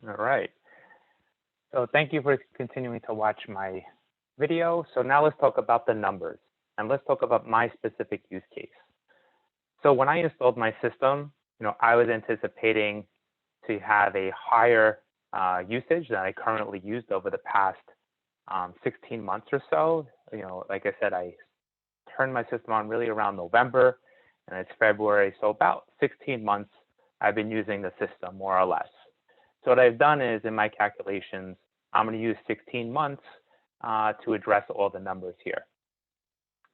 All right. So thank you for continuing to watch my video. So now let's talk about the numbers and let's talk about my specific use case. So when I installed my system, I was anticipating to have a higher usage than I currently used over the past 16 months or so. Like I said, I turned my system on really around November, and it's February. So about 16 months I've been using the system, more or less. So what I've done is, in my calculations, I'm going to use 16 months to address all the numbers here.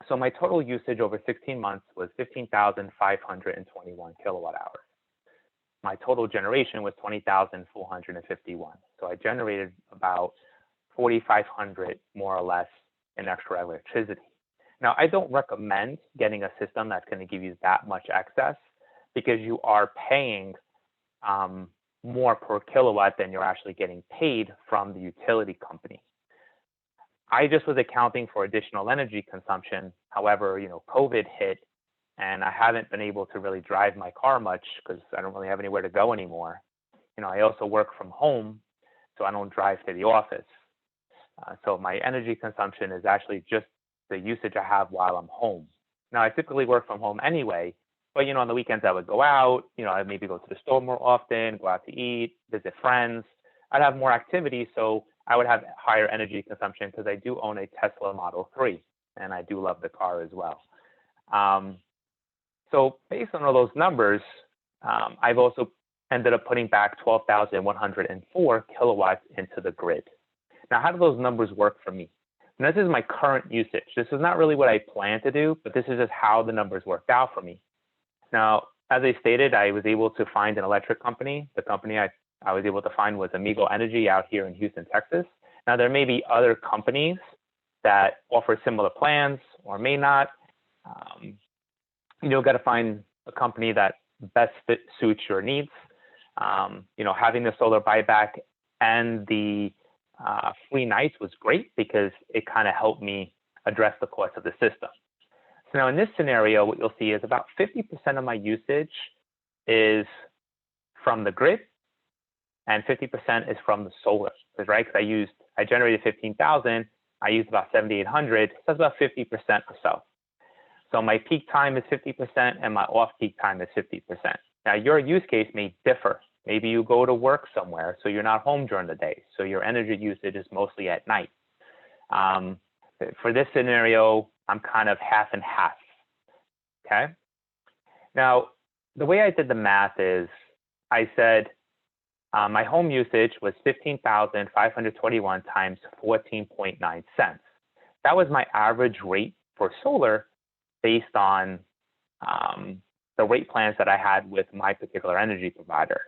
So my total usage over 16 months was 15,521 kilowatt hours. My total generation was 20,451. So I generated about 4,500 more or less in extra electricity. Now, I don't recommend getting a system that's going to give you that much excess because you are paying more per kilowatt than you're actually getting paid from the utility company. I just was accounting for additional energy consumption. However, COVID hit and I haven't been able to really drive my car much because I don't really have anywhere to go anymore. I also work from home, so I don't drive to the office. So my energy consumption is actually just the usage I have while I'm home. Now, I typically work from home anyway, but on the weekends I would go out, I'd maybe go to the store more often, go out to eat, visit friends. I'd have more activity, so I would have higher energy consumption because I do own a Tesla Model 3, and I do love the car as well. So based on all those numbers, I've also ended up putting back 12,104 kilowatts into the grid. Now, how do those numbers work for me? And this is my current usage. This is not really what I plan to do, but this is just how the numbers worked out for me. Now, as I stated, I was able to find an electric company. The company I was able to find was Amigo Energy out here in Houston, Texas. Now, there may be other companies that offer similar plans or may not. Got to find a company that best suits your needs. Having the solar buyback and the free nights was great because it kind of helped me address the cost of the system. So now in this scenario, what you'll see is about 50% of my usage is from the grid and 50% is from the solar, right? Because I generated 15,000, I used about 7,800, so that's about 50% or so. So my peak time is 50% and my off-peak time is 50%. Now your use case may differ. Maybe you go to work somewhere, so you're not home during the day. So your energy usage is mostly at night. For this scenario, I'm kind of half and half, okay? Now, the way I did the math is I said my home usage was 15,521 times 14.9 cents. That was my average rate for solar based on the rate plans that I had with my particular energy provider.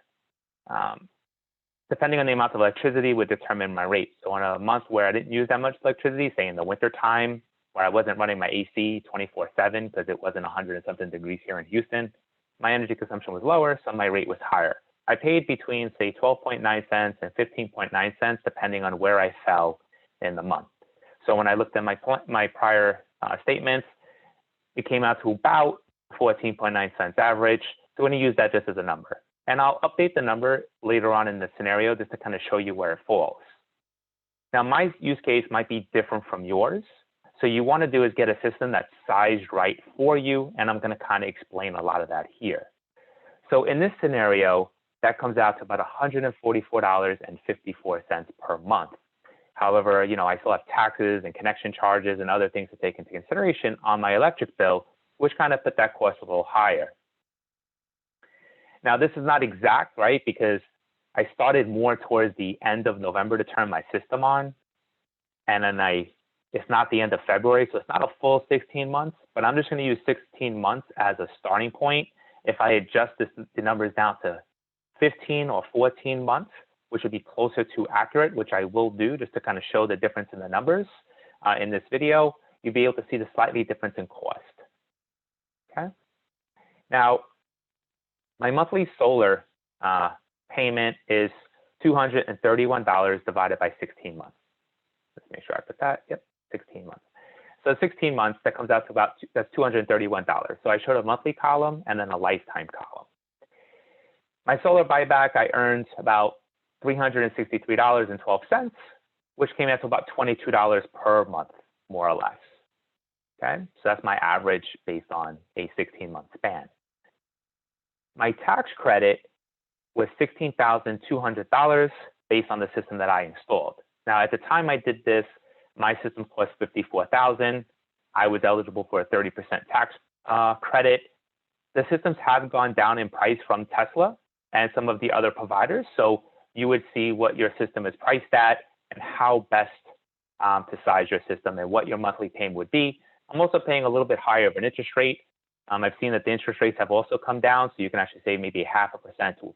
Depending on the amount of electricity would determine my rate. So on a month where I didn't use that much electricity, say in the winter time, where I wasn't running my AC 24/7 because it wasn't 100 and something degrees here in Houston, my energy consumption was lower, so my rate was higher. I paid between, say, 12.9 cents and 15.9 cents, depending on where I fell in the month. So when I looked at my prior statements, it came out to about 14.9 cents average. So we're going to use that just as a number. And I'll update the number later on in the scenario just to kind of show you where it falls. Now, my use case might be different from yours. So you want to do is get a system that's sized right for you. And I'm going to kind of explain a lot of that here. So in this scenario, that comes out to about $144.54 per month. However, I still have taxes and connection charges and other things to take into consideration on my electric bill, which kind of put that cost a little higher. Now, this is not exact, right? Because I started more towards the end of November to turn my system on. And then it's not the end of February, so it's not a full 16 months, but I'm just going to use 16 months as a starting point. If I adjust the numbers down to 15 or 14 months, which would be closer to accurate, which I will do just to kind of show the difference in the numbers in this video, you'll be able to see the slightly difference in cost. Okay. Now, my monthly solar payment is $231 divided by 16 months. Let's make sure I put that. Yep, 16 months. So 16 months, that comes out to that's $231. So I showed a monthly column and then a lifetime column. My solar buyback, I earned about $363.12, which came out to about $22 per month, more or less. Okay, so that's my average based on a 16-month span. My tax credit was $16,200 based on the system that I installed. Now, at the time I did this, my system cost $54,000. I was eligible for a 30% tax credit. The systems have gone down in price from Tesla and some of the other providers, so you would see what your system is priced at and how best to size your system and what your monthly payment would be. I'm also paying a little bit higher of an interest rate. I've seen that the interest rates have also come down, so you can actually save maybe 0.5% to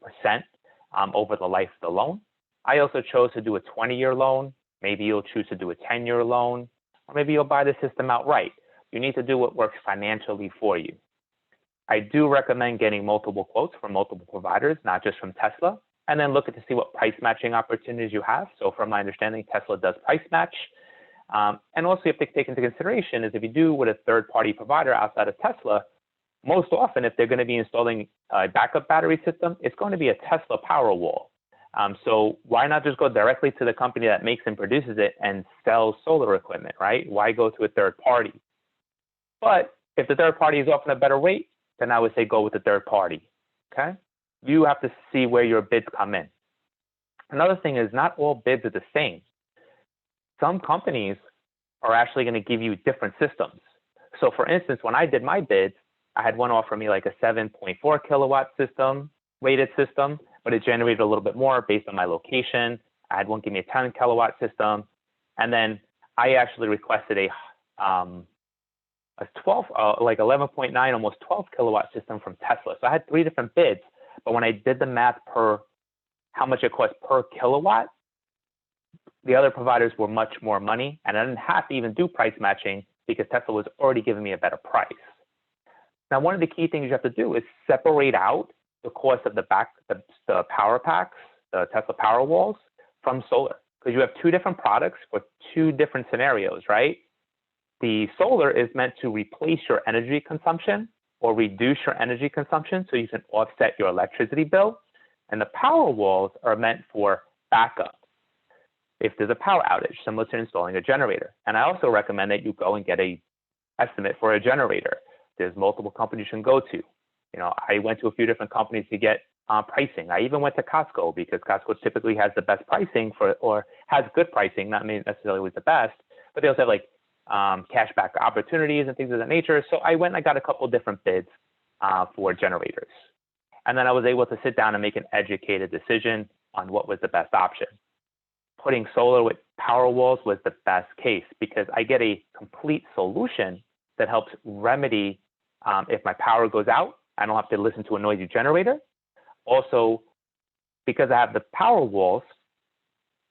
1% over the life of the loan. I also chose to do a 20-year loan. Maybe you'll choose to do a 10-year loan, or maybe you'll buy the system outright. You need to do what works financially for you. I do recommend getting multiple quotes from multiple providers, not just from Tesla, and then look at to see what price matching opportunities you have. So from my understanding, Tesla does price match. And also you have to take into consideration is if you do with a third-party provider outside of Tesla, most often if they're going to be installing a backup battery system, it's going to be a Tesla Powerwall. So why not just go directly to the company that makes and produces it and sells solar equipment, right? Why go to a third party? But if the third party is offering a better rate, then I would say go with the third party, okay? You have to see where your bids come in. Another thing is not all bids are the same. Some companies are actually going to give you different systems. So for instance, when I did my bids, I had one offer me like a 7.4 kilowatt system, rated system, but it generated a little bit more based on my location. I had one give me a 10 kilowatt system. And then I actually requested a 12, like 11.9, almost 12 kilowatt system from Tesla. So I had 3 different bids, but when I did the math per how much it cost per kilowatt, the other providers were much more money, and I didn't have to even do price matching because Tesla was already giving me a better price. Now, one of the key things you have to do is separate out the cost of the power packs, the Tesla Powerwalls, from solar, because you have 2 different products for 2 different scenarios, right? The solar is meant to replace your energy consumption or reduce your energy consumption so you can offset your electricity bill. And the Powerwalls are meant for backup if there's a power outage, similar to installing a generator. And I also recommend that you go and get an estimate for a generator. There's multiple companies you can go to. You know, I went to a few different companies to get pricing. I even went to Costco because Costco typically has the best pricing or has good pricing, not necessarily always the best, but they also have like cashback opportunities and things of that nature. So I went and I got a couple different bids for generators. And then I was able to sit down and make an educated decision on what was the best option. Putting solar with Powerwalls was the best case because I get a complete solution that helps remedy if my power goes out. I don't have to listen to a noisy generator. Also, because I have the Powerwalls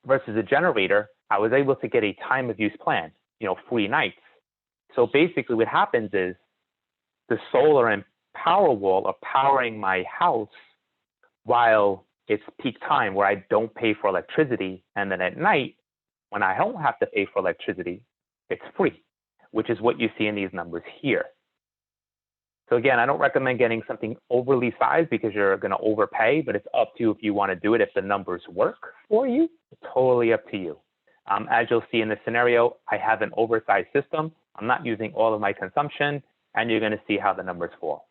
versus a generator, I was able to get a time of use plan, you know, free nights. So basically what happens is the solar and Powerwall are powering my house while it's peak time where I don't pay for electricity. And then at night, when I don't have to pay for electricity, it's free, which is what you see in these numbers here. So again, I don't recommend getting something overly sized because you're going to overpay, but it's up to you if you want to do it. If the numbers work for you, it's totally up to you. As you'll see in this scenario, I have an oversized system. I'm not using all of my consumption, and you're going to see how the numbers fall.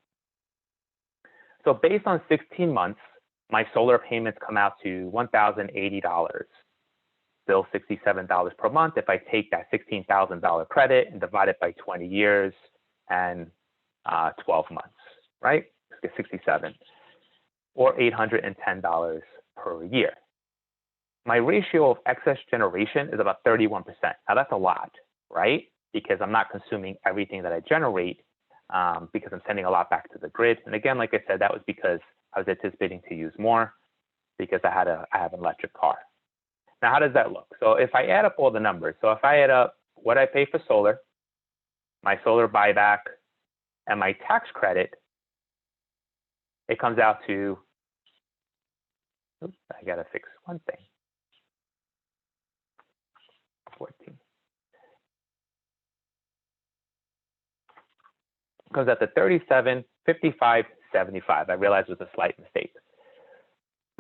So based on 16 months, my solar payments come out to $1,080, still $67 per month if I take that $16,000 credit and divide it by 20 years and 12 months, right? 67, or $810 per year. My ratio of excess generation is about 31%. Now that's a lot, right? Because I'm not consuming everything that I generate because I'm sending a lot back to the grid. And again, like I said, that was because I was anticipating to use more because I have an electric car. Now, how does that look? So if I add up all the numbers, so if I add up what I pay for solar, my solar buyback, and my tax credit, it comes out to, oops, I gotta fix one thing. 14. Comes out to 37, 55, 75. I realized it was a slight mistake.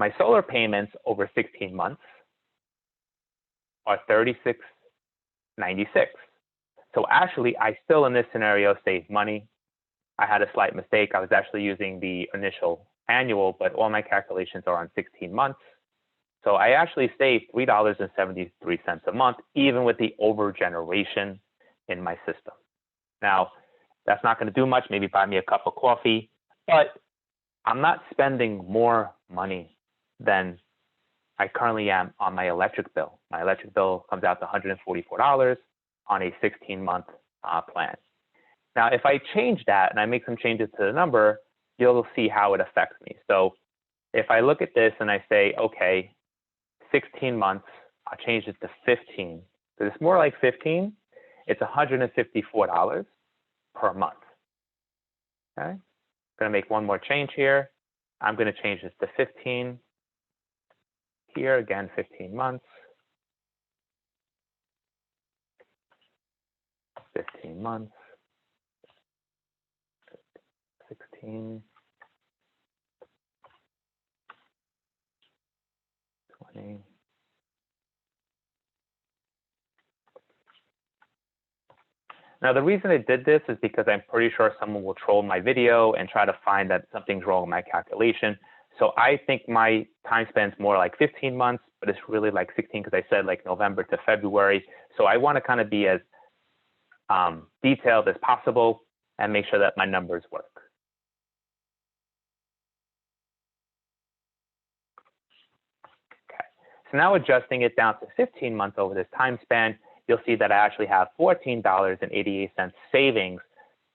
My solar payments over 16 months are $36.96. So actually, I still in this scenario saved money. I had a slight mistake. I was actually using the initial annual, but all my calculations are on 16 months. So I actually saved $3.73 a month, even with the overgeneration in my system. Now, that's not going to do much, maybe buy me a cup of coffee, but I'm not spending more money than I currently am on my electric bill. My electric bill comes out to $144 on a 16-month plan. Now, if I change that and I make some changes to the number, you'll see how it affects me. So if I look at this and I say, okay, 16 months, I'll change it to 15. So it's more like 15. It's $154 per month. Okay, I'm going to make one more change here. I'm going to change this to 15. Here again, 15 months. 15 months. 16. 20. Now, the reason I did this is because I'm pretty sure someone will troll my video and try to find that something's wrong with my calculation. So I think my time span's more like 15 months, but it's really like 16 because I said like November to February. So I want to kind of be as detailed as possible and make sure that my numbers work. Okay, so now adjusting it down to 15 months over this time span, you'll see that I actually have $14.88 savings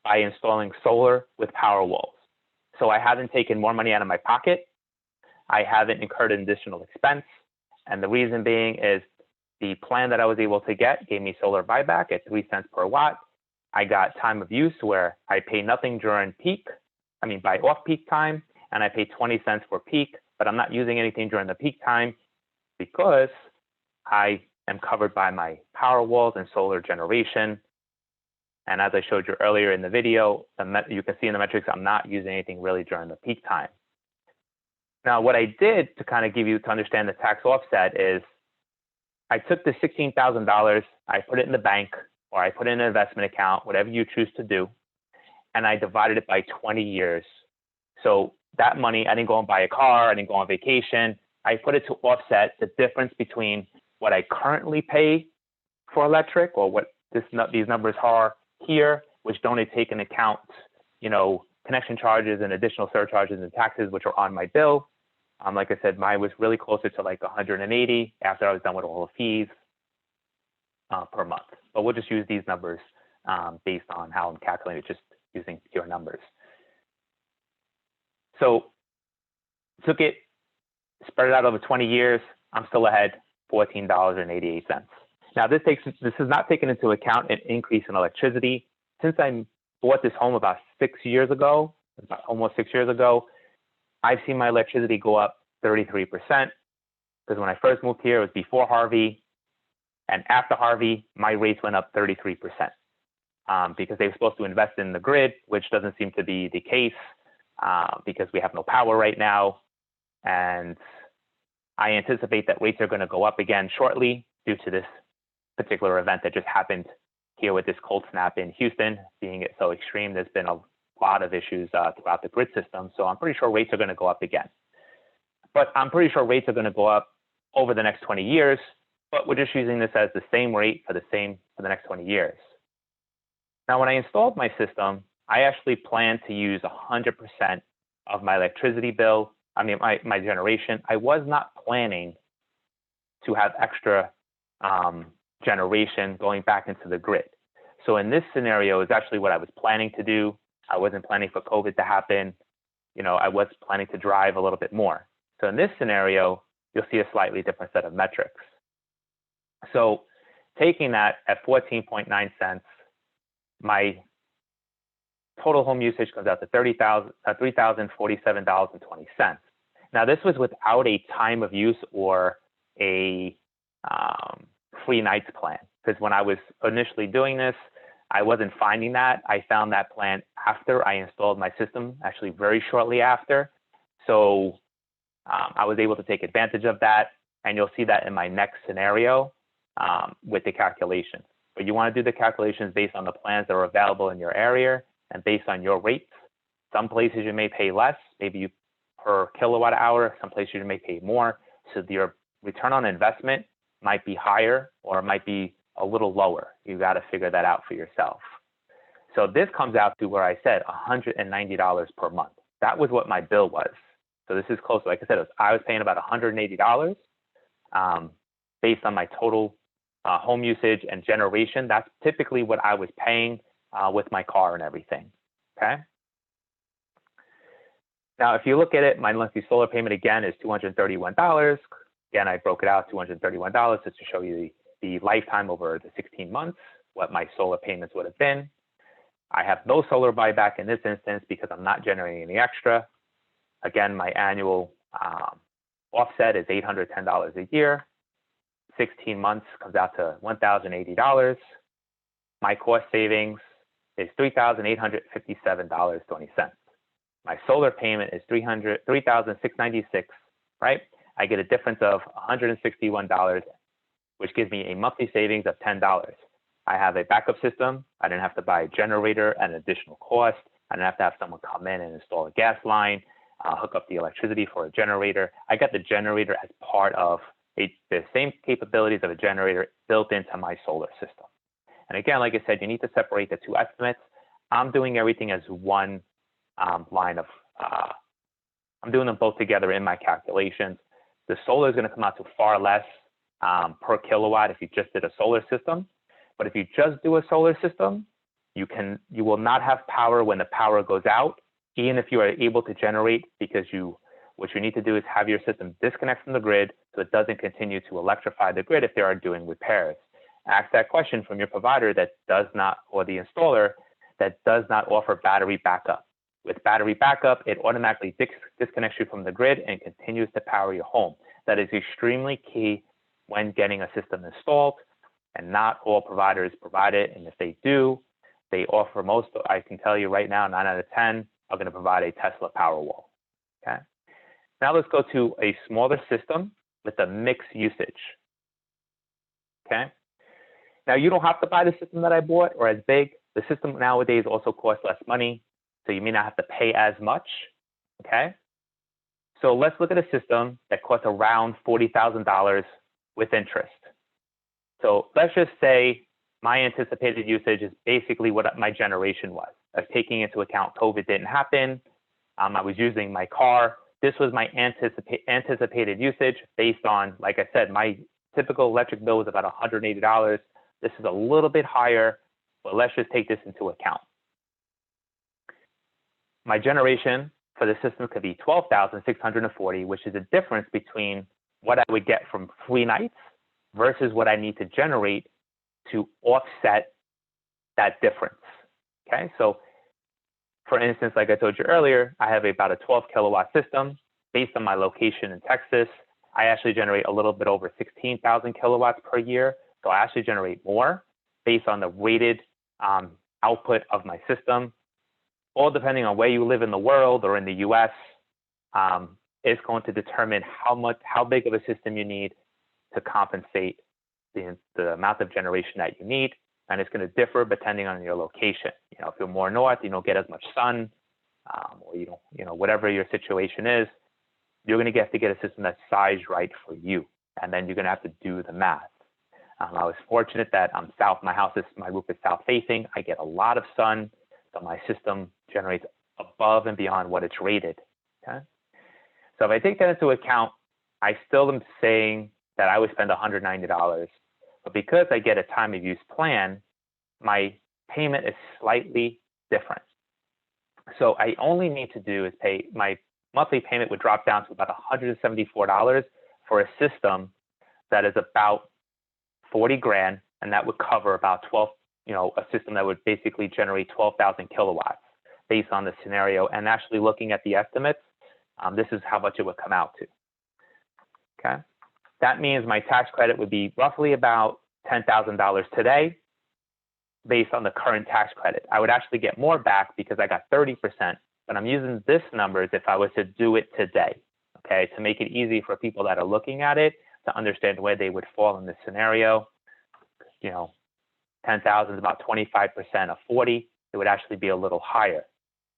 by installing solar with Powerwalls. So I haven't taken more money out of my pocket. I haven't incurred an additional expense. And the reason being is the plan that I was able to get gave me solar buyback at 3 cents per watt. I got time of use where I pay nothing during peak, by off-peak time, and I pay 20 cents for peak, but I'm not using anything during the peak time because I am covered by my power walls and solar generation. And as I showed you earlier in the video, you can see in the metrics, I'm not using anything really during the peak time. Now, what I did to kind of give you to understand the tax offset is I took the $16,000, I put it in the bank, or I put it in an investment account, whatever you choose to do, and I divided it by 20 years. So that money, I didn't go and buy a car, I didn't go on vacation. I put it to offset the difference between what I currently pay for electric, or what these numbers are here, which don't take into account, connection charges and additional surcharges and taxes, which are on my bill. Like I said, mine was really closer to like 180 after I was done with all the fees per month. But we'll just use these numbers based on how I'm calculating it, just using pure numbers. So took it, spread it out over 20 years. I'm still ahead, $14.88. Now this is not taking into account an increase in electricity. Since I bought this home about 6 years ago, almost 6 years ago, I've seen my electricity go up 33%. Because when I first moved here, it was before Harvey. And after Harvey, my rates went up 33%. Because they were supposed to invest in the grid, which doesn't seem to be the case because we have no power right now. And I anticipate that rates are going to go up again shortly due to this particular event that just happened here with this cold snap in Houston. Being it so extreme, there's been a lot of issues throughout the grid system. So I'm pretty sure rates are going to go up again. But I'm pretty sure rates are going to go up over the next 20 years. But we're just using this as the same rate for the next 20 years. Now, when I installed my system, I actually planned to use 100% of my electricity bill, my generation. I was not planning to have extra generation going back into the grid. So in this scenario is actually what I was planning to do. I wasn't planning for COVID to happen. I was planning to drive a little bit more. So in this scenario, you'll see a slightly different set of metrics. So taking that at 14.9 cents, my total home usage comes out to $3,047.20. Now, this was without a time of use or a free nights plan, because when I was initially doing this, I wasn't finding that. I found that plan after I installed my system, actually very shortly after. So I was able to take advantage of that, and you'll see that in my next scenario with the calculations. But you want to do the calculations based on the plans that are available in your area and based on your rates. Some places you may pay less, maybe you per kilowatt hour. Some places you may pay more. So your return on investment might be higher or it might be a little lower. You got to figure that out for yourself. So this comes out to where I said $190 per month. That was what my bill was. So this is close. Like I said, I was paying about $180 based on my total home usage and generation. That's typically what I was paying with my car and everything, okay? Now, if you look at it, my monthly solar payment again is $231. Again, I broke it out $231 just to show you the lifetime over the 16 months, what my solar payments would have been. I have no solar buyback in this instance because I'm not generating any extra. Again, my annual offset is $810 a year. 16 months comes out to $1,080. My cost savings is $3,857.20. My solar payment is $3,696, right? I get a difference of $161, which gives me a monthly savings of $10. I have a backup system. I didn't have to buy a generator at an additional cost. I didn't have to have someone come in and install a gas line, hook up the electricity for a generator. I got the generator as part of the same capabilities of a generator built into my solar system. And again, like I said, you need to separate the two estimates. I'm doing everything as one line of, I'm doing them both together in my calculations. The solar is going to come out to far less per kilowatt if you just did a solar system. But if you just do a solar system, you will not have power when the power goes out, even if you are able to generate, because what you need to do is have your system disconnect from the grid so it doesn't continue to electrify the grid if they are doing repairs. Ask that question from your provider that does not, or the installer that does not offer battery backup. With battery backup, it automatically disconnects you from the grid and continues to power your home. That is extremely key when getting a system installed, and not all providers provide it. And if they do, they offer most, I can tell you right now, 9 out of 10 are going to provide a Tesla Powerwall, okay? Now let's go to a smaller system with a mixed usage, okay? Now you don't have to buy the system that I bought or as big. The system nowadays also costs less money, so you may not have to pay as much, okay? So let's look at a system that costs around $40,000 with interest. So let's just say my anticipated usage is basically what my generation was. I was taking into account COVID didn't happen. I was using my car. This was my anticipated usage based on, like I said, my typical electric bill was about $180. This is a little bit higher, but let's just take this into account. My generation for the system could be $12,640, which is a difference between what I would get from free nights versus what I need to generate to offset that difference, okay? So for instance, like I told you earlier, I have about a 12 kilowatt system. Based on my location in Texas, I actually generate a little bit over 16,000 kilowatts per year. So I actually generate more based on the rated output of my system. All depending on where you live in the world or in the US, is going to determine how big of a system you need to compensate the amount of generation that you need. And it's going to differ depending on your location. You know, if you're more north, you don't get as much sun, or you don't, whatever your situation is, you're going to have to get a system that's sized right for you. And then you're going to have to do the math. I was fortunate that I'm south, my roof is south facing. I get a lot of sun, so my system generates above and beyond what it's rated, okay? So if I take that into account, I still am saying that I would spend $190, but because I get a time of use plan, my payment is slightly different. So I only need to do is pay, my monthly payment would drop down to about $174 for a system that is about 40 grand, and that would cover about 12, a system that would basically generate 12,000 kilowatts based on the scenario. And actually looking at the estimates, this is how much it would come out to, okay? That means my tax credit would be roughly about $10,000 today based on the current tax credit. I would actually get more back because I got 30%, but I'm using this number as if I was to do it today. okay, to make it easy for people that are looking at it to understand where they would fall in this scenario. 10,000 is about 25% of 40. It would actually be a little higher.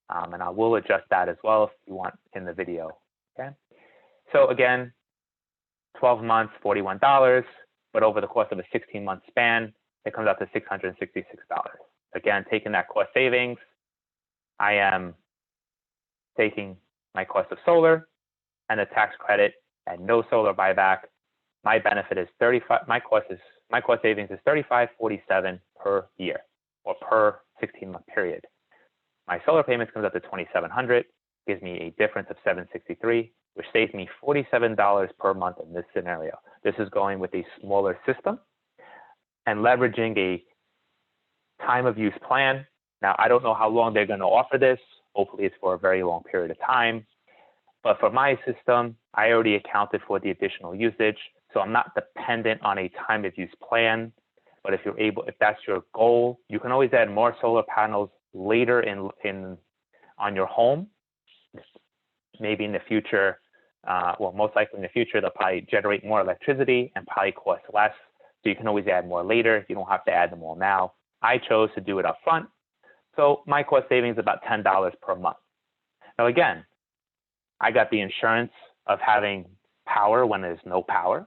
And I will adjust that as well if you want in the video, okay? So again, 12 months, $41, but over the course of a 16-month span, it comes out to $666. Again, taking that cost savings, I am taking my cost of solar and the tax credit and no solar buyback. My benefit is 35. My cost savings is $35.47 per year or per 16-month period. My solar payments comes up to $2,700, gives me a difference of $763, which saves me $47 per month in this scenario. This is going with a smaller system and leveraging a time of use plan. Now, I don't know how long they're going to offer this. Hopefully, it's for a very long period of time. But for my system, I already accounted for the additional usage, so I'm not dependent on a time of use plan. But if if that's your goal, you can always add more solar panels later on your home. Maybe in the future, well, most likely in the future, they'll probably generate more electricity and probably cost less. So you can always add more later. You don't have to add them all now. I chose to do it up front. So my cost savings is about $10 per month. Now, again, I got the insurance of having power when there's no power.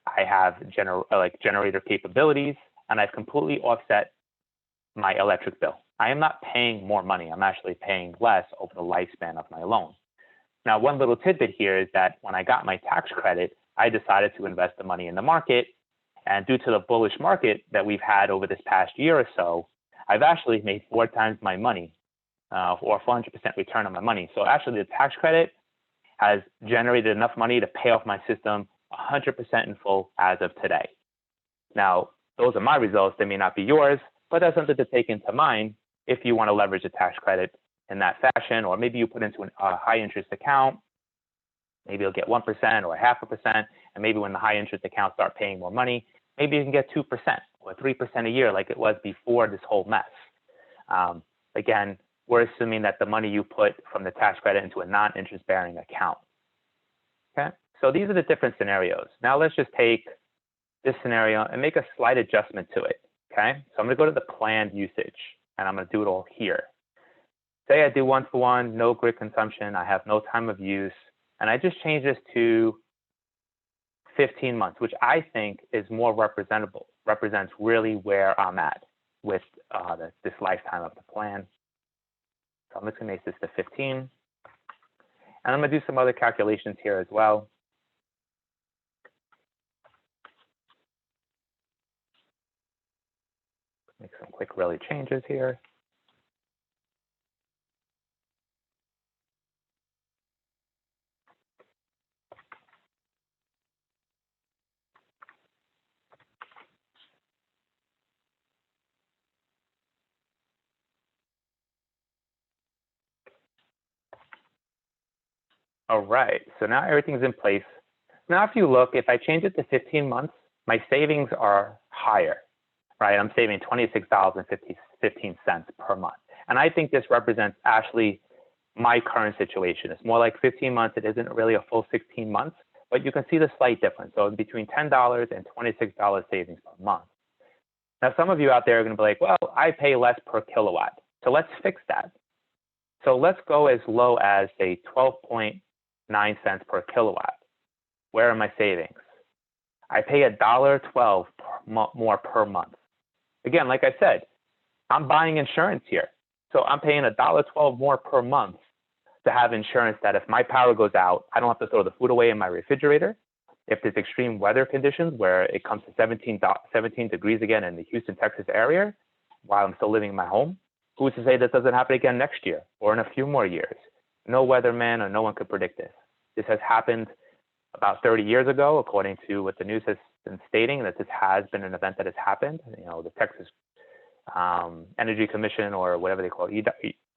I have generator capabilities, and I've completely offset my electric bill. I am not paying more money. I'm actually paying less over the lifespan of my loan. Now, one little tidbit here is that when I got my tax credit, I decided to invest the money in the market. And due to the bullish market that we've had over this past year or so, I've actually made 4 times my money or 400% return on my money. So actually the tax credit has generated enough money to pay off my system 100% in full as of today. Now, those are my results. They may not be yours, but that's something to take into mind if you want to leverage a tax credit in that fashion, or maybe you put into a high interest account. Maybe you'll get 1% or 0.5%, and maybe when the high interest accounts start paying more money, maybe you can get 2% or 3% a year like it was before this whole mess. Again, we're assuming that the money you put from the tax credit into a non-interest bearing account. Okay, so these are the different scenarios. Now let's just take this scenario and make a slight adjustment to it. Okay, so I'm going to go to the planned usage, and I'm going to do it all here. Say I do 1-for-1, no grid consumption, I have no time of use, and I just change this to 15 months, which I think is more represents really where I'm at with this lifetime of the plan. So I'm just going to make this to 15. And I'm going to do some other calculations here as well. Make some quick really changes here. All right, so now everything's in place. Now, if you look, if I change it to 15 months, my savings are higher, right? I'm saving $26.15 per month. And I think this represents actually my current situation. It's more like 15 months. It isn't really a full 16 months, but you can see the slight difference. So between $10 and $26 savings per month. Now, some of you out there are going to be like, well, I pay less per kilowatt. So let's fix that. So let's go as low as, say, 12.9 cents per kilowatt. Where are my savings? I pay $1.12 more per month. Again, like I said, I'm buying insurance here. So I'm paying $1.12 more per month to have insurance that if my power goes out, I don't have to throw the food away in my refrigerator. If there's extreme weather conditions where it comes to 17 degrees again in the Houston, Texas area, while I'm still living in my home, who's to say that doesn't happen again next year or in a few more years? No weatherman or no one could predict this. This has happened about 30 years ago, according to what the news has been stating, that this has been an event that has happened. You know, the Texas Energy Commission, or whatever they call it,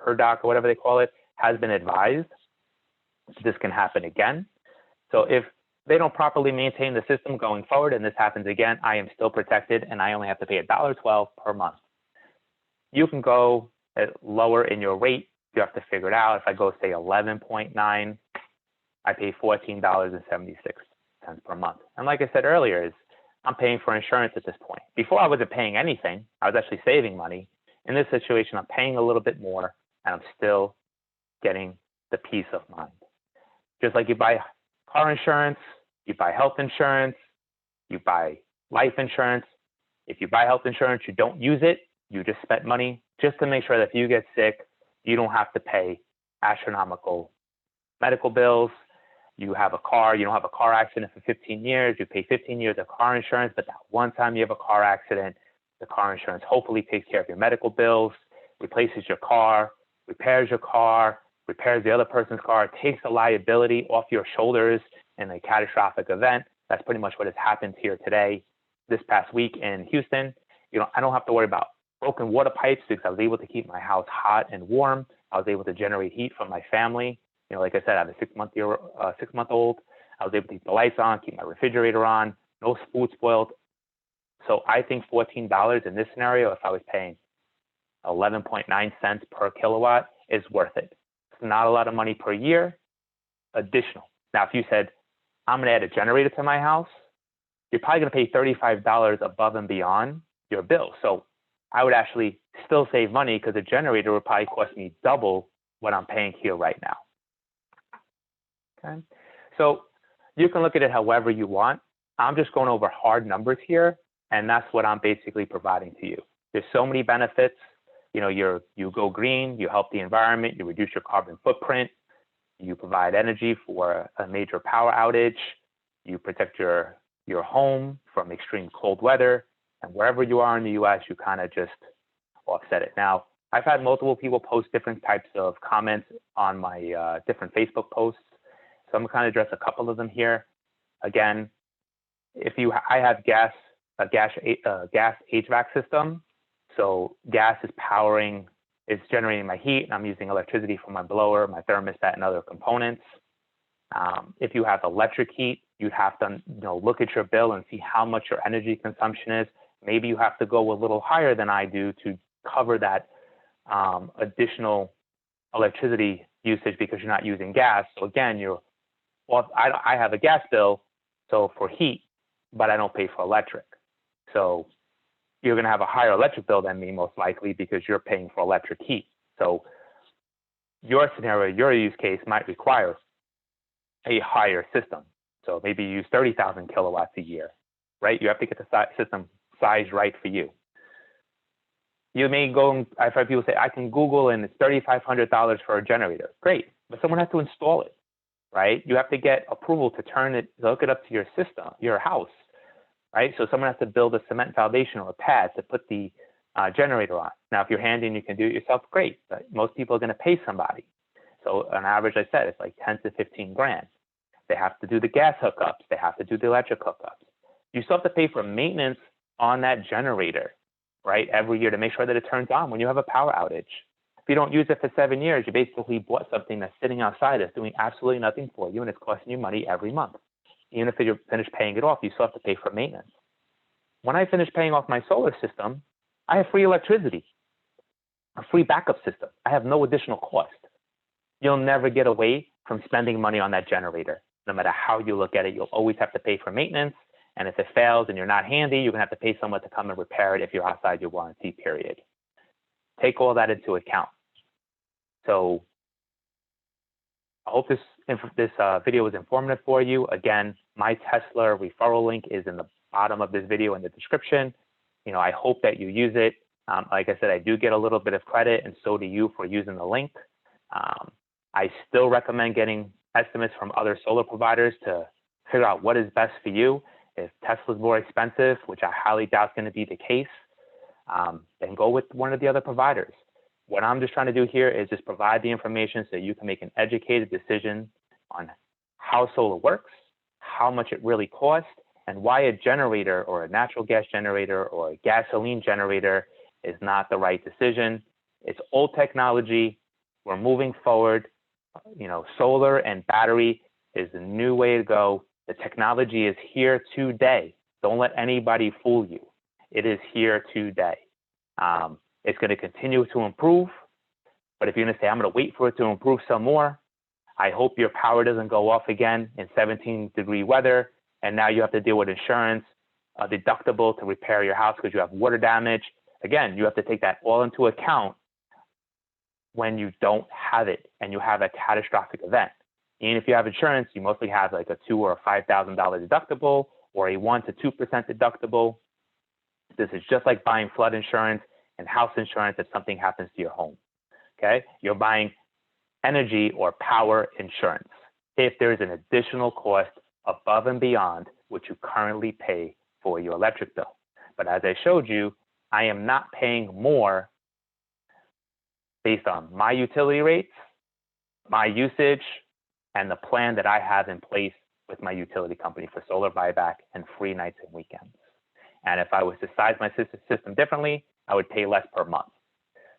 ERDOC or whatever they call it, has been advised this can happen again. So if they don't properly maintain the system going forward and this happens again, I am still protected and I only have to pay $1.12 per month. You can go lower in your rate. You have to figure it out. If I go, say, 11.9 I pay $14.76 per month. And like I said earlier, is I'm paying for insurance at this point. Before I wasn't paying anything. I was actually saving money. In this situation, I'm paying a little bit more, and I'm still getting the peace of mind. Just like you buy car insurance, you buy health insurance, you buy life insurance. If you buy health insurance, you don't use it. You just spent money just to make sure that if you get sick, you don't have to pay astronomical medical bills. You have a car, you don't have a car accident for 15 years, you pay 15 years of car insurance, but that one time you have a car accident, the car insurance hopefully takes care of your medical bills, replaces your car, repairs your car, repairs the other person's car, takes the liability off your shoulders in a catastrophic event. That's pretty much what has happened here today, this past week in Houston. I don't have to worry about broken water pipes because I was able to keep my house hot and warm. I was able to generate heat from my family. Like I said, I have a 6-month-old. I was able to keep the lights on, keep my refrigerator on, no food spoiled. So I think $14 in this scenario, if I was paying 11.9 cents per kilowatt, is worth it. It's not a lot of money per year, additional. Now, if you said, I'm going to add a generator to my house, you're probably going to pay $35 above and beyond your bill. So I would actually still save money because a generator would probably cost me double what I'm paying here right now. Okay, so you can look at it however you want. I'm just going over hard numbers here, and that's what I'm basically providing to you. There's so many benefits. You go green, you help the environment, you reduce your carbon footprint, you provide energy for a major power outage, you protect your home from extreme cold weather, and wherever you are in the US, you kind of just offset it. Now, I've had multiple people post different types of comments on my different Facebook posts. So I'm going to kind of address a couple of them here. Again, I have a gas HVAC system. So gas is generating my heat, and I'm using electricity from my blower, my thermostat, and other components. If you have electric heat, you'd have to look at your bill and see how much your energy consumption is. Maybe you have to go a little higher than I do to cover that additional electricity usage because you're not using gas. So again, I have a gas bill, so for heat, but I don't pay for electric. So you're going to have a higher electric bill than me most likely because you're paying for electric heat. So your scenario, your use case might require a higher system. So maybe you use 30,000 kilowatts a year, right? You have to get the system size right for you. You may go, I've heard people say, I can Google and it's $3,500 for a generator. Great, but someone has to install it, right? You have to get approval to hook it up to your system, your house, right? So someone has to build a cement foundation or a pad to put the generator on. Now, if you're handy and you can do it yourself, great, but most people are gonna pay somebody. So on average, I said, it's like 10 to 15 grand. They have to do the gas hookups. They have to do the electric hookups. You still have to pay for maintenance on that generator, right? Every year to make sure that it turns on when you have a power outage. If you don't use it for 7 years, you basically bought something that's sitting outside that's doing absolutely nothing for you, and it's costing you money every month. Even if you're finished paying it off, you still have to pay for maintenance. When I finish paying off my solar system, I have free electricity, a free backup system. I have no additional cost. You'll never get away from spending money on that generator. No matter how you look at it, you'll always have to pay for maintenance. And if it fails and you're not handy, you're going to have to pay someone to come and repair it if you're outside your warranty period. Take all that into account. So I hope this video was informative for you. Again, my Tesla referral link is in the bottom of this video in the description. I hope that you use it. Like I said, I do get a little bit of credit, and so do you for using the link. I still recommend getting estimates from other solar providers to figure out what is best for you. If Tesla's more expensive, which I highly doubt is going to be the case, then go with one of the other providers. What I'm just trying to do here is just provide the information so you can make an educated decision on how solar works, how much it really costs, and why a generator or a natural gas generator or a gasoline generator is not the right decision. It's old technology. We're moving forward. Solar and battery is the new way to go. The technology is here today. Don't let anybody fool you. It is here today. It's going to continue to improve. But if you're going to say, I'm going to wait for it to improve some more, I hope your power doesn't go off again in 17-degree weather, and now you have to deal with insurance, a deductible to repair your house because you have water damage. Again, you have to take that all into account when you don't have it and you have a catastrophic event. And if you have insurance, you mostly have like a $2,000 or $5,000 deductible or a 1% to 2% deductible. This is just like buying flood insurance and house insurance if something happens to your home. Okay, you're buying energy or power insurance if there is an additional cost above and beyond what you currently pay for your electric bill. But as I showed you, I am not paying more based on my utility rates, my usage, and the plan that I have in place with my utility company for solar buyback and free nights and weekends. And if I was to size my system differently, I would pay less per month.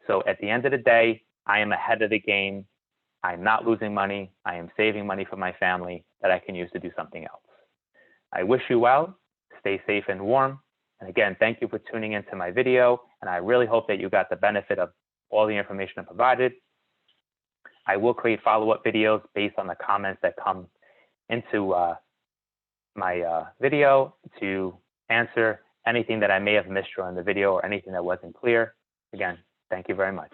So at the end of the day, I am ahead of the game. I'm not losing money. I am saving money for my family that I can use to do something else. I wish you well. Stay safe and warm. And again, thank you for tuning into my video. And I really hope that you got the benefit of all the information I provided. I will create follow-up videos based on the comments that come into my video to answer anything that I may have missed during the video or anything that wasn't clear. Again, thank you very much.